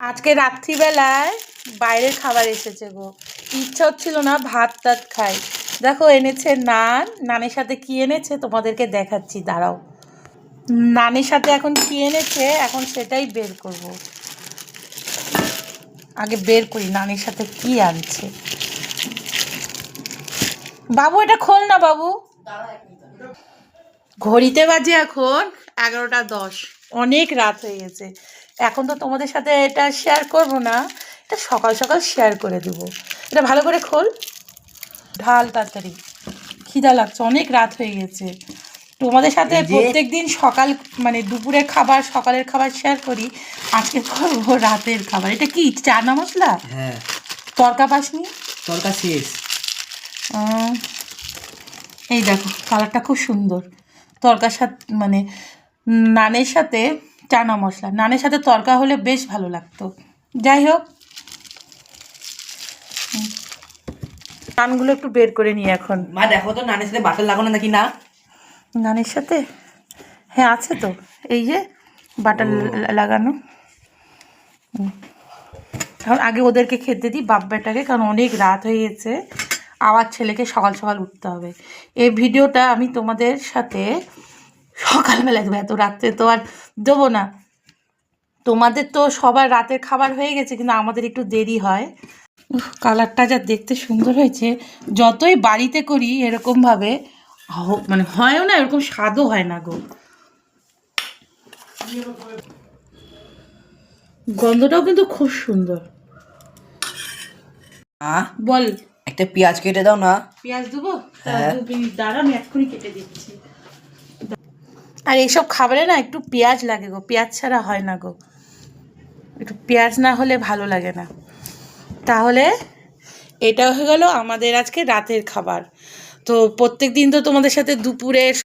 আজকে রাত্রিবেলায় বাইরের খাবার এসেছে গো। ইচ্ছা হচ্ছিল না ভাত টাত খাই। দেখো এনেছে নান। নানের সাথে কি এনেছে তোমাদেরকে দেখাচ্ছি, দাঁড়াও। নানের সাথে এখন কি এনেছে, এখন সেটাই বের করব। আগে বের করি নানের সাথে কি আনছে। বাবু এটা খোল না বাবু। ঘড়িতে বাজে এখন 11টা 10। অনেক রাত হয়ে গেছে। এখন তো তোমাদের সাথে এটা শেয়ার করব না, এটা সকাল সকাল শেয়ার করে দেবো। এটা ভালো করে খোল, ঢাল তাড়াতাড়ি, খিদা লাগছে, অনেক রাত হয়ে গেছে। তোমাদের সাথে প্রত্যেক দিন সকাল মানে দুপুরের খাবার সকালের খাবার শেয়ার করি, আজকে করবো রাতের খাবার। এটা কি চানা মশলা? হ্যাঁ, তরকা পাসনি? তরকা শেষ। এই দেখো কালারটা খুব সুন্দর। তরকার সাথে মানে নানের সাথে চানা মশলা, নানের সাথে তরকা হলে বেশ ভালো লাগতো। যাই হোক, নানগুলো একটু বের করে নিই এখন। মা দেখো তো নানের সাথে বাটার লাগানো নাকি না। নানের সাথে হ্যাঁ আছে তো, এই যে বাটার লাগানো। এখন আগে ওদেরকে খেতে দিই, বাপ বেটাকে, কারণ অনেক রাত হয়ে গেছে। আবার ছেলেকে সকাল সকাল উঠতে হবে। এই ভিডিওটা আমি তোমাদের সাথে সকালবেলা দেবো, এত রাত্রে তো আর দেবো না। তোমাদের তো সবার রাতের খাবার হয়ে গেছে, কিন্তু আমাদের একটু দেরি হয়। কালারটা যা দেখতে সুন্দর হয়েছে। যতই বাড়িতে করি এরকমভাবে মানে হয়ও না, এরকম স্বাদও হয় না গো। গন্ধটাও কিন্তু খুব সুন্দর। বল, একটা পেঁয়াজ কেটে দাও না। পেঁয়াজ দেবো? হ্যাঁ। 2 মিনিট দাঁড়া, আমি এক্ষুনি কেটে দিচ্ছি। আর এইসব খাবারে না একটু পেঁয়াজ লাগে গো, পেঁয়াজ ছাড়া হয় না গো। একটু পেঁয়াজ না হলে ভালো লাগে না। তাহলে এটা হয়ে গেল আমাদের আজকে রাতের খাবার। তো প্রত্যেক দিন তো তোমাদের সাথে দুপুরে